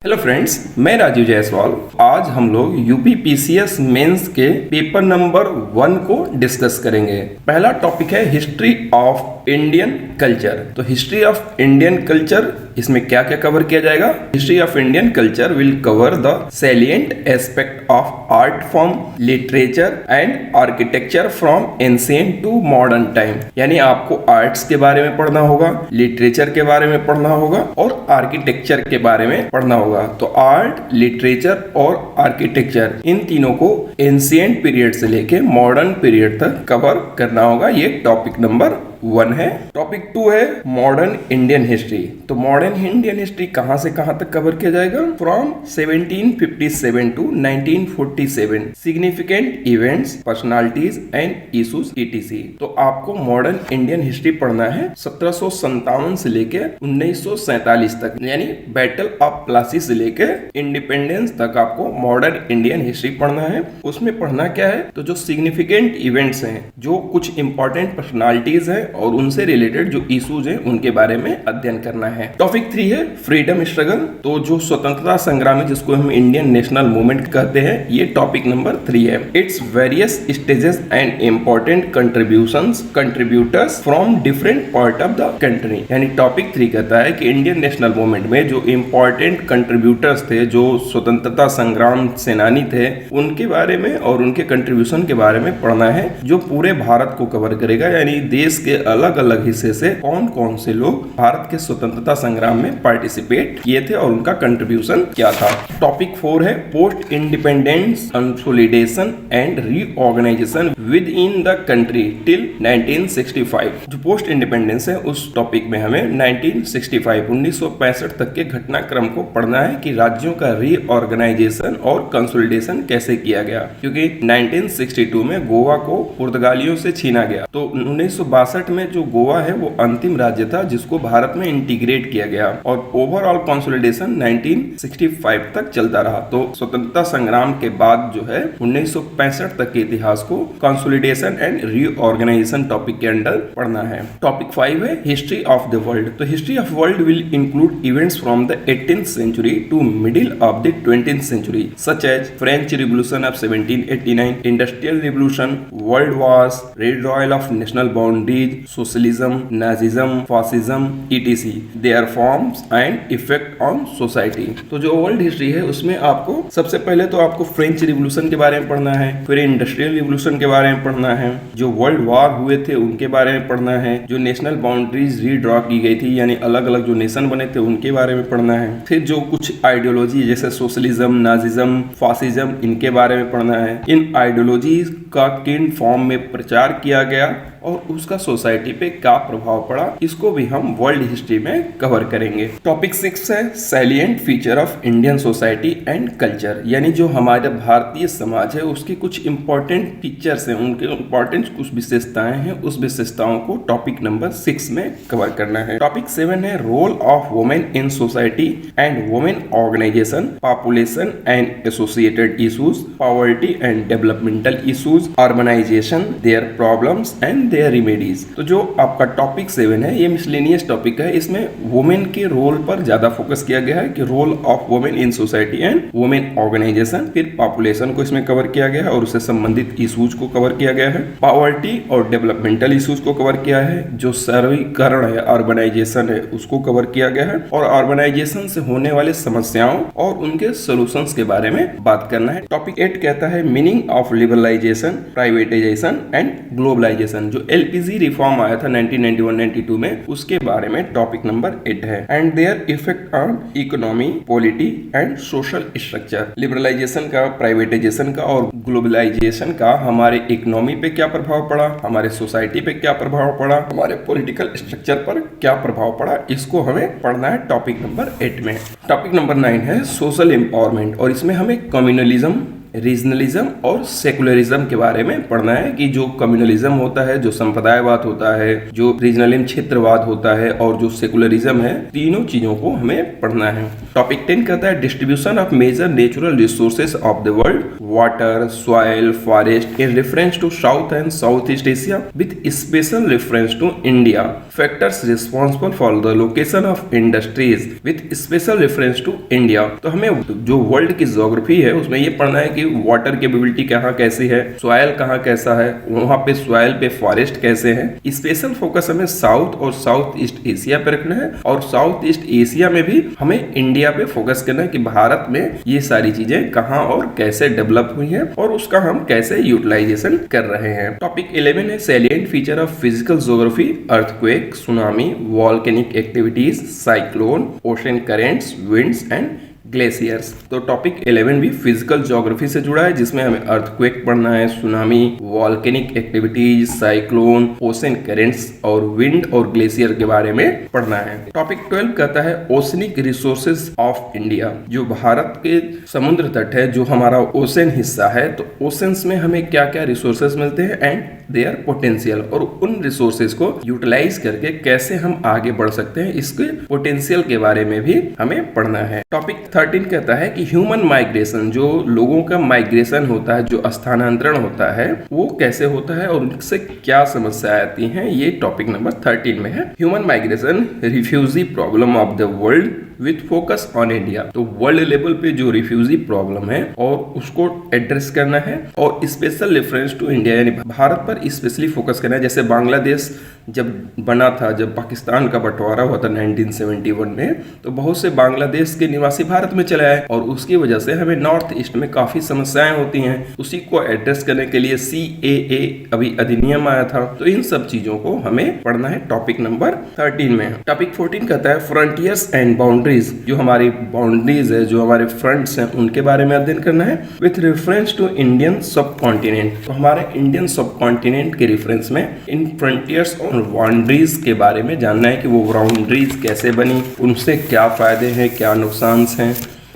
Hello friends, मैं राजीव जायसवाल। आज हम लोग यूपी पीसीएस मेंस के पेपर नंबर 1 को डिस्कस करेंगे। पहला टॉपिक है हिस्ट्री ऑफ इंडियन कल्चर। तो हिस्ट्री ऑफ इंडियन कल्चर, इसमें क्या क्या कवर किया जाएगा? History of Indian culture will cover the salient aspect of art form, literature and architecture from ancient to modern time. यानी आपको आर्ट्स के बारे में पढ़ना होगा, लिटरेचर के बारे में पढ़ना होगा और आर्किटेक्चर के बारे में पढ़ना होगा। तो आर्ट, लिटरेचर और आर्किटेक्चर, इन तीनों को एंशिएंट पीरियड से लेके मॉडर्न पीरियड तक कवर करना होगा। ये टॉपिक नंबर 1 है। टॉपिक 2 है मॉडर्न इंडियन हिस्ट्री। तो मॉडर्न इंडियन हिस्ट्री कहां से कहां तक कवर किया जाएगा? From 1757 to 1947, significant events, personalities and issues etc। तो आपको मॉडर्न इंडियन हिस्ट्री पढ़ना है 1757 से लेके 1947 तक, यानी बैटल ऑफ प्लासी से लेके इंडिपेंडेंस तक आपको मॉडर्न इंडियन हिस्ट्री पढ़ना है। उसमें पढ़ना क्या है? तो जो सिग्निफिकेंट इवेंट्स हैं, जो कुछ इंपॉर्टेंट पर्सनालिटीज हैं और उनसे रिलेटेड जो इश्यूज हैं, उनके बारे में अध्ययन करना है। टॉपिक 3 है फ्रीडम स्ट्रगल। तो जो स्वतंत्रता संग्राम है, जिसको हम इंडियन नेशनल मूवमेंट कहते हैं, ये टॉपिक नंबर 3 है। Its various stages and important contributors from different part of the country. यानी टॉपिक 3 कहता है कि इंडियन नेशनल मूवमेंट में जो इंपॉर्टेंट कंट्रीब्यूटर्स थे, जो स्वतंत्रता संग्राम सेनानी थे, उनके बारे में और उनके कंट्रीब्यूशन के बारे में पढ़ना है, जो पूरे भारत को कवर करेगा। यानी देश के अलग अलग हिस्से से कौन कौन से लोग भारत के स्वतंत्रता संग्राम में पार्टिसिपेट किए थे और उनका कंट्रीब्यूशन क्या था। टॉपिक 4 है post independence consolidation and reorganisation within the country till 1965। जो पोस्ट इंडिपेंडेंस है, उस टॉपिक में हमें 1965 तक के घटनाक्रम को पढ़ना है कि राज्यों का रीऑर्गेनाइजेशन और कंसोलिडेशन कैसे किया गया, क्योंकि 1962 में गोवा को पुर्तगालियों से छीना गया। तो 1962 में जो गोवा है वो अंतिम राज्य था जिसको भारत में इंटीग्रेट किया गया, और ओवरऑल कंसोलिडेशन 1965 तक चलता रहा। तो स्वतंत्रता संग्राम के बाद जो है 1965 तक के इतिहास को कंसोलिडेशन एंड रीऑर्गेनाइजेशन टॉपिक के अंडर पढ़ना है। टॉपिक 5 है हिस्ट्री ऑफ द वर्ल्ड। तो history of world will include events from the 18th century to middle of the 20th century, such as French Revolution of 1789, Industrial Revolution, World Wars, Red Royal of National Boundaries, Socialism, Nazism, Fascism etc. Their forms and effect on society। तो जो world history है, उसमें आपको सबसे पहले तो आपको French revolution के बारे में पढ़ना है, फिर इंडस्ट्रियल रिवोल्यूशन के बारे में पढ़ना है, जो वर्ल्ड वार हुए थे उनके बारे में पढ़ना है, जो नेशनल बाउंड्रीज रीड्रॉ की गई थी, यानी अलग अलग जो नेशन बने थे उनके बारे में पढ़ना है, फिर जो कुछ आइडियोलॉजी जैसे सोशलिज्म, नाजिज्म, फासिज्म, इनके बारे में पढ़ना है। इन आइडियोलॉजीज का किन फॉर्म में प्रचार किया गया और उसका सोसाइटी पे क्या प्रभाव पड़ा, इसको भी हम वर्ल्ड हिस्ट्री में कवर करेंगे। टॉपिक 6 है salient feature of Indian society and culture. यानी जो हमारे भारतीय समाज है, उसकी कुछ इंपॉर्टेंट फीचर्स हैं, उनके इंपॉर्टेंट कुछ विशेषताएं हैं, उस विशेषताओं को टॉपिक नंबर 6 में कवर करना है। टॉपिक 7 है role of women in society and women organisation, population and associated issues, poverty and developmental issues, urbanisation, their problems and their remedies. तो जो आपका टॉपिक 7 है, ये मिसलेनियस टॉपिक है। इसमें वुमेन के रोल पर ज्यादा फोकस किया गया है कि role of women in society and women organisation. फिर पॉपुलेशन को इसमें कवर किया गया है और उससे संबंधित इशूज को कवर किया गया है। पॉवर्टी और डेवलपमेंटल इशूज को कवर किया है। जो शहरीकरण है, अर्बनाइजेशन है, उसको कवर किया गया है, और अर्बनाइजेशन से होने वाले समस्याओं और उनके सॉल्यूशंस के बारे में बात करना है। टॉपिक 8 कहता है meaning of liberalisation, privatisation and globalisation. जो एलपीजी रिफॉर्म आया था 1991-92 में, उसके बारे में टॉपिक नंबर 8 है। And their effect on economy, polity and social structure. Liberalisation का, प्राइवेटाइजेशन का और ग्लोबलाइजेशन का हमारे इकोनॉमी पे क्या प्रभाव पड़ा, हमारे सोसाइटी पे क्या प्रभाव पड़ा, हमारे पॉलिटिकल स्ट्रक्चर पर क्या प्रभाव पड़ा, इसको हमें पढ़ना है टॉपिक नंबर 8 में। टॉपिक नंबर 9 है सोशल एम्पावरमेंट, और इसमें हमें कम्युनलिज्म, रीजनलिज्म और सेकुलरिज्म के बारे में पढ़ना है कि जो कम्युनलिज्म होता है, जो संप्रदायवाद होता है, जो रीजनलिज्म क्षेत्रवाद होता है, और जो सेकुलरिज्म है, तीनों चीजों को हमें पढ़ना है। टॉपिक 10 कहता है distribution of major natural resources of the world, water, soil, forest in reference to south and south east Asia with special reference to India, factors responsible for the location of industries with special reference to India. तो हमें जो world की geography है उसमें ये पढ़ना है कि वाटर कैपेबिलिटी कहाँ कैसी है, सॉइल कहाँ कैसा है, वहां पे सॉइल पे फॉरेस्ट कैसे है। स्पेशल फोकस हमें साउथ और साउथ ईस्ट एशिया पे रखना है और साउथ ईस्ट एशिया में भी हमें इंडिया पे फोकस करना है कि भारत में ये सारी चीजें कहाँ और कैसे डेवलप हुई हैं और उसका हम कैसे यूटिलाइजेशन कर रहे हैं। टॉपिक 11 है salient feature of physical geography, earthquake, tsunami, volcanic activities, cyclone, ocean currents, winds and glaciers. तो टॉपिक 11 भी फिजिकल ज्योग्राफी से जुड़ा है जिसमें हमें अर्थक्वेक पढ़ना है, tsunami, volcanic activities, cyclone, ocean currents और विंड और ग्लेशियर के बारे में पढ़ना है। टॉपिक 12 कहता है ओशनिक रिसोर्सेज ऑफ इंडिया, जो भारत के समुद्र तट है, जो हमारा ओशन हिस्सा है, तो ओशंस में हमें क्या क्या रिसोर्सेज मिलते हैं एंड देयर पोटेंशियल, और उन रिसोर्सेज को यूटिलाइज करके कैसे हम आगे बढ़ सकते हैं, इसके पोटेंशियल के बारे में भी हमें पढ़ना है। टॉपिक 13 कहता है कि ह्यूमन माइग्रेशन, जो लोगों का माइग्रेशन होता है, जो स्थानांतरण होता है, वो कैसे होता है और उनसे क्या समस्याएं आती हैं, ये टॉपिक नंबर 13 में है। Human migration refugee problem of the world with focus on India. तो वर्ल्ड लेवल पे जो रिफ्यूजी प्रॉब्लम है और उसको एड्रेस करना है और स्पेशल रेफरेंस टू इंडिया, यानी भारत पर स्पेशली फोकस करना है। जैसे बांग्लादेश जब बना था, जब पाकिस्तान का बंटवारा हुआ था 1971 में, तो बहुत से बांग्लादेश के निवासी भारत में चले आए और उसकी वजह से हमें नॉर्थ ईस्ट में काफी समस्याएं होती हैं। उसी को एड्रेस करने के लिए CAA अभी अधिनियम आया था। तो इन सब चीजों को हमें पढ़ना है टॉपिक नंबर 13 में। टॉपिक 14 कहता है फ्रंटियर्स एंड बाउंड्रीज, जो हमारी बाउंड्रीज है, जो हमारे फ्रंट्स हैं, उनके बारे में अध्ययन करना है विथ रेफरेंस टू इंडियन सब कॉन्टिनेंट। तो हमारे इंडियन सब कॉन्टिनेंट के रेफरेंस में इन फ्रंटियर्स और बाउंड्रीज के बारे में जानना है कि वो बाउंड्रीज कैसे बनी, उनसे क्या फायदे हैं, क्या नुकसान हैं।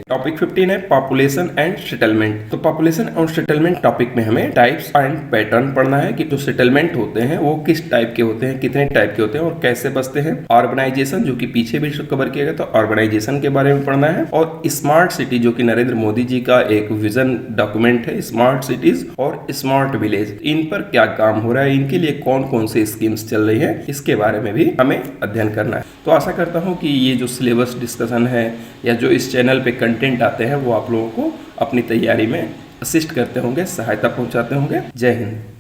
टॉपिक 15 है पॉपुलेशन एंड सेटलमेंट। तो पॉपुलेशन और सेटलमेंट टॉपिक में हमें टाइप्स एंड पैटर्न पढ़ना है कि जो सेटलमेंट होते हैं वो किस टाइप के होते हैं, कितने टाइप के होते हैं और कैसे बसते हैं। अर्बनाइजेशन, जो कि पीछे भी कवर किया गया, तो अर्बनाइजेशन के बारे में पढ़ना है। और स्मार्ट सिटी, जो कि नरेंद्र मोदी जी का एक विजन डॉक्यूमेंट है, स्मार्ट सिटीज और स्मार्ट विलेज, इन पर क्या काम हो रहा है, इनके लिए कौन कौन से स्कीम्स चल रही है, इसके बारे में भी हमें अध्ययन करना है। तो आशा करता हूँ कि ये जो सिलेबस डिस्कशन है या जो इस चैनल पे कंटेंट आते हैं वो आप लोगों को अपनी तैयारी में असिस्ट करते होंगे, सहायता पहुंचाते होंगे। जय हिंद।